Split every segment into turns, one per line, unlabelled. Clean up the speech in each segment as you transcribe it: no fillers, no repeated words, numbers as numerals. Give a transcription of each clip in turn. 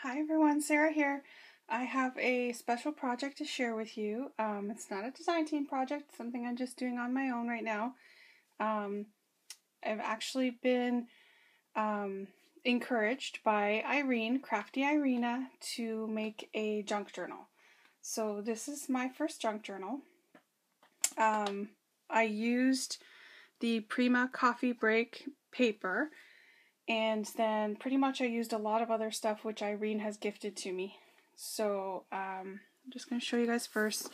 Hi everyone, Sarah here. I have a special project to share with you. It's not a design team project, it's something I'm just doing on my own right now. I've actually been encouraged by Irene, craftyirina, to make a junk journal. So this is my first junk journal. I used the Prima coffee break paper, and then pretty much I used a lot of other stuff which Irene has gifted to me. So I'm just going to show you guys first.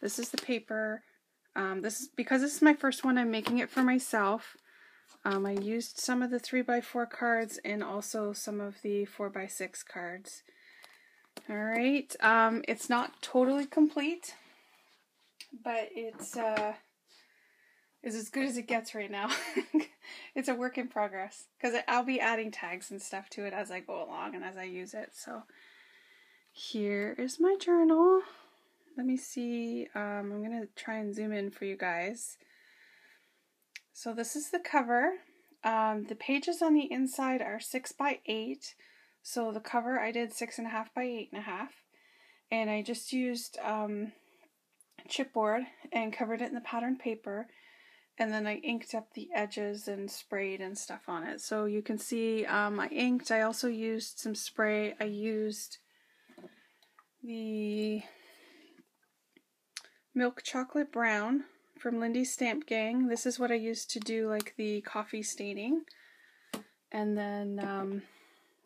This is the paper. Because this is my first one, I'm making it for myself. I used some of the 3x4 cards and also some of the 4x6 cards. Alright, it's not totally complete, but it's as good as it gets right now. It's a work in progress because I'll be adding tags and stuff to it as I go along and as I use it. So here is my journal. Let me see. I'm going to try and zoom in for you guys. So this is the cover. The pages on the inside are 6x8. So the cover I did 6.5 by 8.5. And I just used chipboard and covered it in the patterned paper. And then I inked up the edges and sprayed and stuff on it. So you can see I inked. I also used some spray. I used the milk chocolate brown from Lindy's Stamp Gang. This is what I used to do like the coffee staining. And then,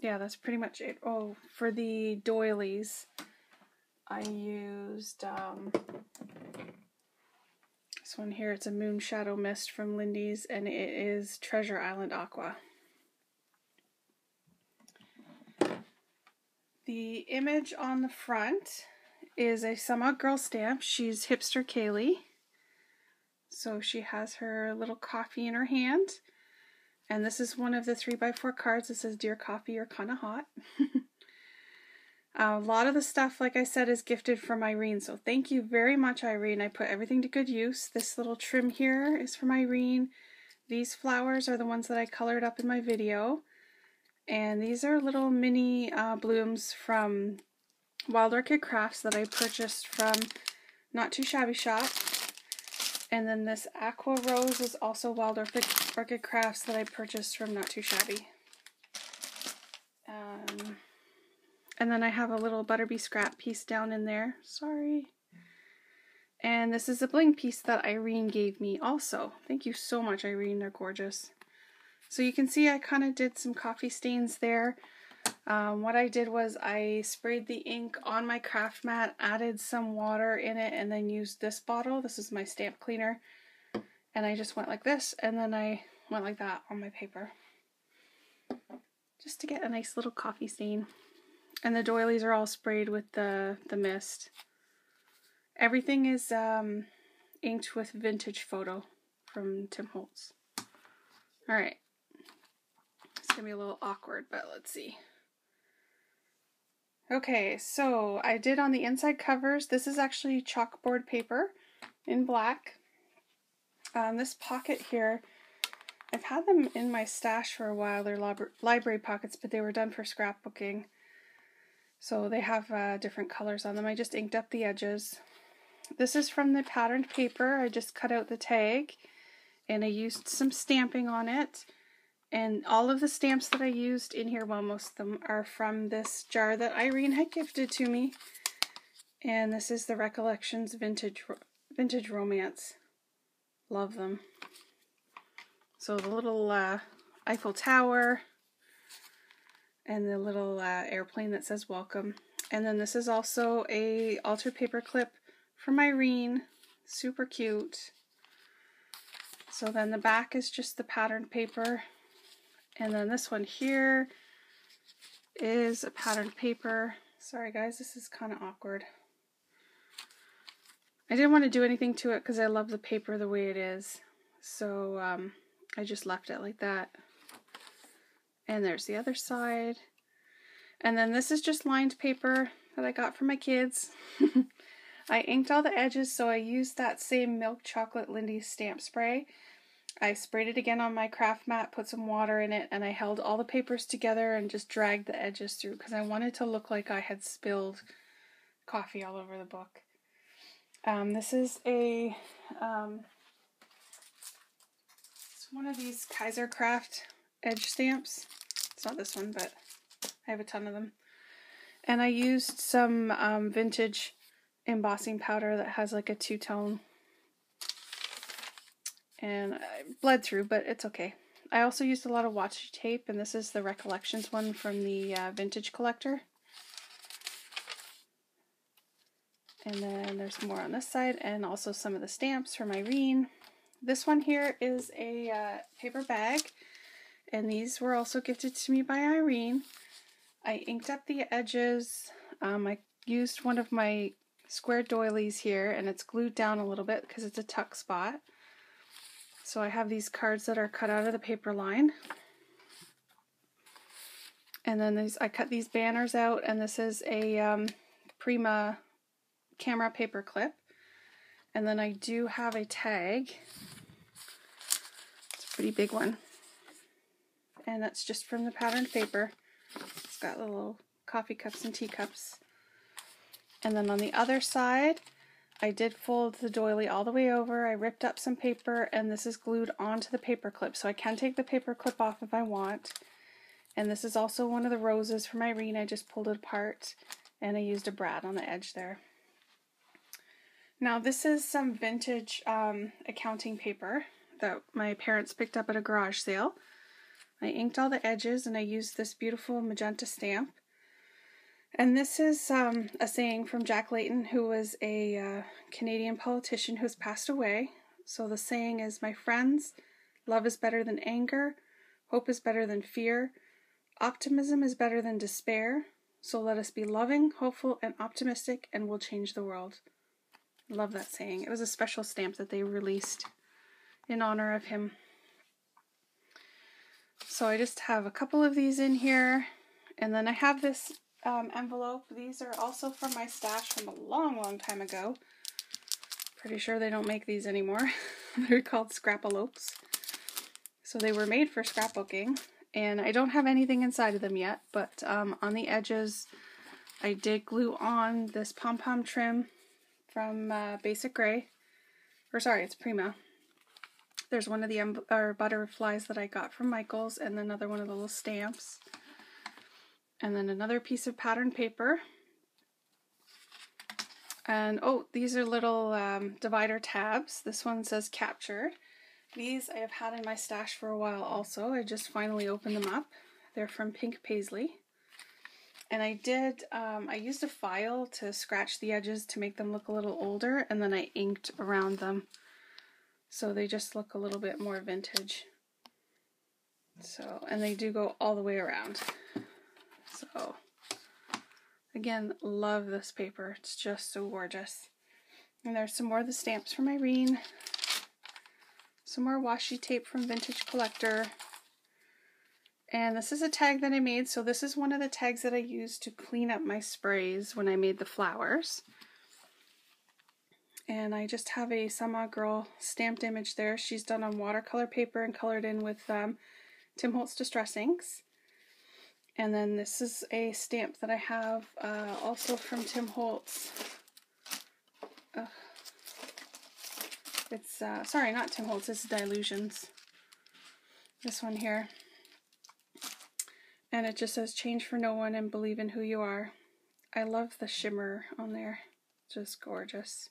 yeah, that's pretty much it. Oh, for the doilies, I used this one here. It's a Moon Shadow Mist from Lindy's, and it is Treasure Island Aqua. The image on the front is a Some Odd Girl stamp. She's Hipster Kaylee. So she has her little coffee in her hand. And this is one of the 3x4 cards that says, Dear Coffee, you're kinda hot. A lot of the stuff, like I said, is gifted from Irene, so thank you very much, Irene. I put everything to good use. This little trim here is from Irene. These flowers are the ones that I colored up in my video. And these are little mini blooms from Wild Orchid Crafts that I purchased from Not Too Shabby Shop. And then this aqua rose is also Wild Orchid Crafts that I purchased from Not Too Shabby. And then I have a little Butterbee scrap piece down in there. Sorry. And this is a bling piece that Irene gave me also. Thank you so much, Irene. They're gorgeous. So you can see I kind of did some coffee stains there. What I did was I sprayed the ink on my craft mat, added some water in it, and then used this bottle. This is my stamp cleaner. And I just went like this, and then I went like that on my paper. Just to get a nice little coffee stain. And the doilies are all sprayed with the mist. Everything is inked with Vintage Photo from Tim Holtz. Alright. It's going to be a little awkward, but let's see. Okay, so I did on the inside covers. This is actually chalkboard paper in black. This pocket here, I've had them in my stash for a while. They're library pockets, but they were done for scrapbooking. So they have different colors on them. I just inked up the edges. This is from the patterned paper. I just cut out the tag and I used some stamping on it. And all of the stamps that I used in here, well, most of them are from this jar that Irene had gifted to me. And this is the Recollections Vintage Romance. Love them. So the little Eiffel Tower. And the little airplane that says welcome. And then this is also a altered paper clip from Irene. Super cute. So then the back is just the patterned paper. And then this one here is a patterned paper. Sorry guys, this is kind of awkward. I didn't want to do anything to it because I love the paper the way it is. So I just left it like that. And there's the other side. And then this is just lined paper that I got from my kids. I inked all the edges, so I used that same milk chocolate Lindy's stamp spray. I sprayed it again on my craft mat, put some water in it, and I held all the papers together and just dragged the edges through because I wanted to look like I had spilled coffee all over the book. This is it's one of these Kaiser Craft edge stamps. It's not this one, but I have a ton of them. And I used some vintage embossing powder that has like a two-tone. And I bled through, but it's okay. I also used a lot of washi tape, and this is the Recollections one from the Vintage Collector. And then there's more on this side, and also some of the stamps from Irene. This one here is a paper bag, and these were also gifted to me by Irene. I inked up the edges. I used one of my square doilies here, and it's glued down a little bit because it's a tuck spot. So I have these cards that are cut out of the paper line. And then I cut these banners out, and this is a Prima camera paper clip. And then I do have a tag. It's a pretty big one. And that's just from the patterned paper. It's got little coffee cups and teacups. And then on the other side, I did fold the doily all the way over. I ripped up some paper, and this is glued onto the paper clip. So I can take the paper clip off if I want. And this is also one of the roses from Irene. I just pulled it apart, and I used a brad on the edge there. Now this is some vintage accounting paper that my parents picked up at a garage sale. I inked all the edges, and I used this beautiful magenta stamp. And this is a saying from Jack Layton, who was a Canadian politician who's passed away. So the saying is, "My friends, love is better than anger, hope is better than fear, optimism is better than despair. So let us be loving, hopeful, and optimistic, and we'll change the world." Love that saying. It was a special stamp that they released in honor of him. So I just have a couple of these in here, and then I have this envelope. These are also from my stash from a long time ago. Pretty sure they don't make these anymore. They're called scrapalopes. So they were made for scrapbooking, and I don't have anything inside of them yet, but on the edges I did glue on this pom-pom trim from Basic Gray. Or sorry, it's Prima. There's one of the butterflies that I got from Michael's, and another one of the little stamps. And then another piece of patterned paper. And oh, these are little divider tabs. This one says captured. These I have had in my stash for a while also. I just finally opened them up. They're from Pink Paisley. And I used a file to scratch the edges to make them look a little older, and then I inked around them. So they just look a little bit more vintage. So, and they do go all the way around. So, again, love this paper. It's just so gorgeous. And there's some more of the stamps from Irene. Some more washi tape from Vintage Collector. And this is a tag that I made. So this is one of the tags that I used to clean up my sprays when I made the flowers. And I just have a Sama Girl stamped image there. She's done on watercolor paper and colored in with Tim Holtz Distress Inks. And then this is a stamp that I have also from Tim Holtz. It's, sorry, not Tim Holtz, it's Dilutions. This one here. And it just says, "Change for no one and believe in who you are." I love the shimmer on there. Just gorgeous.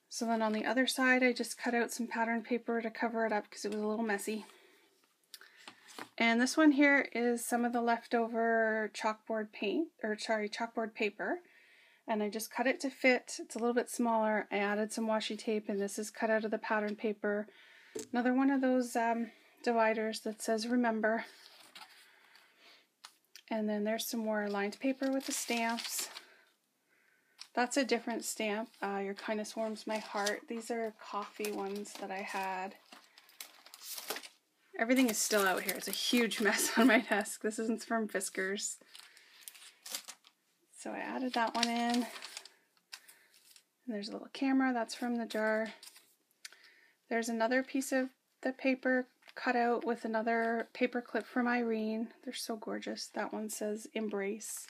So then on the other side, I just cut out some pattern paper to cover it up because it was a little messy. And this one here is some of the leftover chalkboard paper. And I just cut it to fit. It's a little bit smaller. I added some washi tape, and this is cut out of the pattern paper. Another one of those dividers that says "Remember." And then there's some more lined paper with the stamps. That's a different stamp. Your Kindness Warms My Heart. These are coffee ones that I had. Everything is still out here. It's a huge mess on my desk. This isn't from Fiskars. So I added that one in. And there's a little camera. That's from the jar. There's another piece of the paper cut out with another paper clip from Irene. They're so gorgeous. That one says Embrace.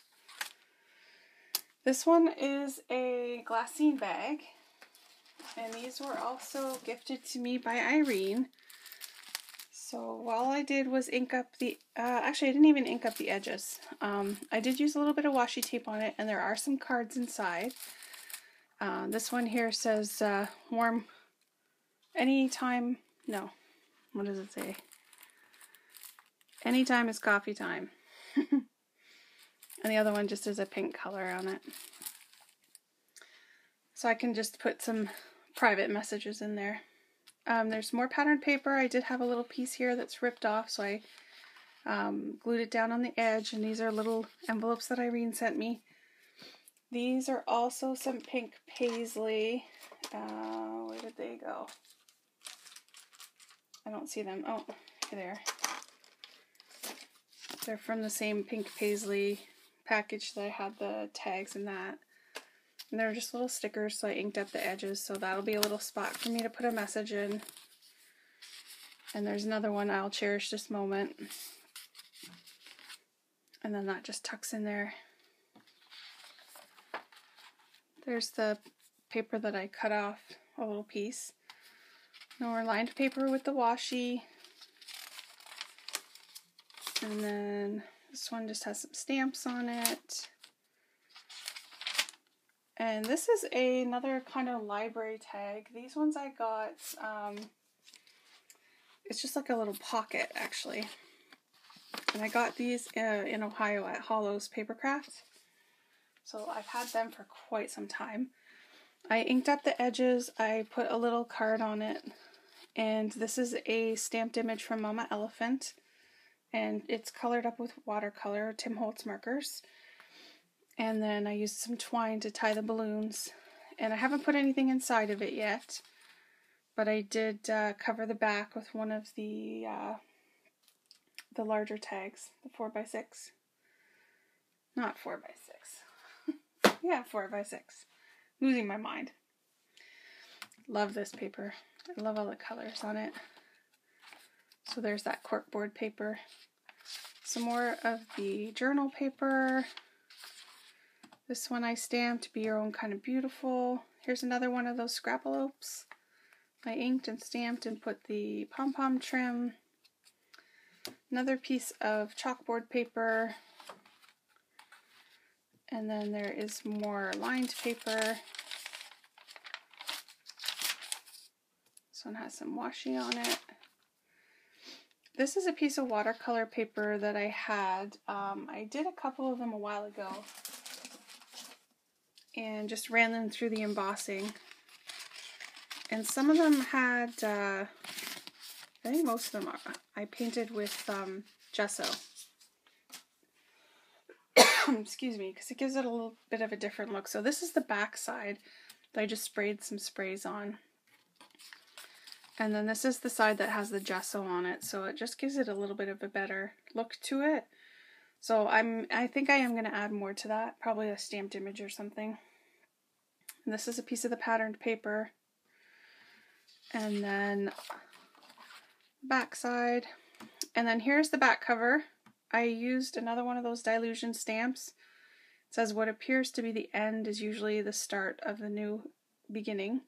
This one is a glassine bag, and these were also gifted to me by Irene. So all I did was ink up the, actually I didn't even ink up the edges. I did use a little bit of washi tape on it, and there are some cards inside. This one here says warm anytime, no, what does it say? Anytime is coffee time. And the other one just has a pink color on it. So I can just put some private messages in there. There's more patterned paper. I did have a little piece here that's ripped off, so I glued it down on the edge, and these are little envelopes that Irene sent me. These are also some pink paisley. Where did they go? I don't see them. Oh, here they are. They're from the same pink paisley package that I had the tags in that. And they're just little stickers, so I inked up the edges, so that'll be a little spot for me to put a message in. And there's another one, I'll cherish this moment. And then that just tucks in there. There's the paper that I cut off, a little piece. More lined paper with the washi. And then this one just has some stamps on it. And this is another kind of library tag. These ones I got, it's just like a little pocket actually. And I got these in Ohio at Hollow's Papercraft. So I've had them for quite some time. I inked up the edges, I put a little card on it. And this is a stamped image from Mama Elephant. And it's colored up with watercolor, Tim Holtz markers. And then I used some twine to tie the balloons. And I haven't put anything inside of it yet. But I did cover the back with one of the larger tags, the 4x6. Not 4x6. Yeah, 4x6. Losing my mind. Love this paper. I love all the colors on it. So there's that corkboard paper. Some more of the journal paper. This one I stamped, Be Your Own Kind of Beautiful. Here's another one of those scrapalopes. I inked and stamped and put the pom-pom trim. Another piece of chalkboard paper. And then there is more lined paper. This one has some washi on it. This is a piece of watercolor paper that I had. I did a couple of them a while ago and just ran them through the embossing. And some of them had, I think most of them I painted with gesso. Excuse me, because it gives it a little bit of a different look. So this is the back side that I just sprayed some sprays on. And then this is the side that has the gesso on it, so it just gives it a little bit of a better look to it. So I think I am going to add more to that, probably a stamped image or something. And this is a piece of the patterned paper. And then back side. And then here's the back cover. I used another one of those dilution stamps. It says, what appears to be the end is usually the start of the new beginning.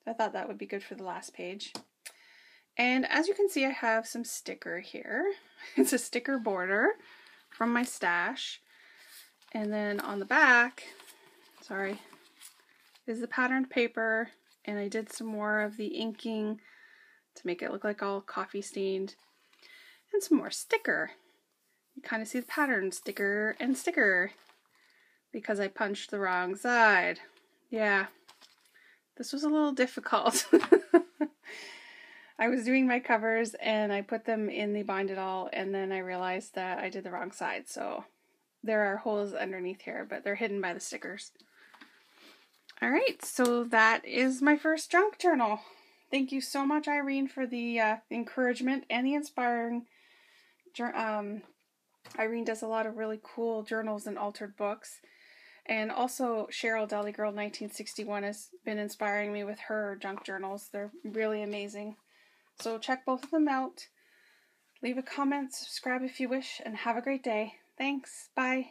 I thought that would be good for the last page. And as you can see, I have some sticker here. It's a sticker border from my stash. And then on the back, sorry, is the patterned paper. And I did some more of the inking to make it look like all coffee stained. And some more sticker. You kind of see the pattern, sticker and sticker. Because I punched the wrong side. Yeah. This was a little difficult. I was doing my covers and I put them in the bind it all, and then I realized that I did the wrong side. So there are holes underneath here, but they're hidden by the stickers. Alright, so that is my first junk journal. Thank you so much, Irene, for the encouragement and the inspiring. Irene does a lot of really cool journals and altered books. And also Cheryl Deli Girl 1961 has been inspiring me with her junk journals. They're really amazing. So check both of them out. Leave a comment, subscribe if you wish, and have a great day. Thanks. Bye.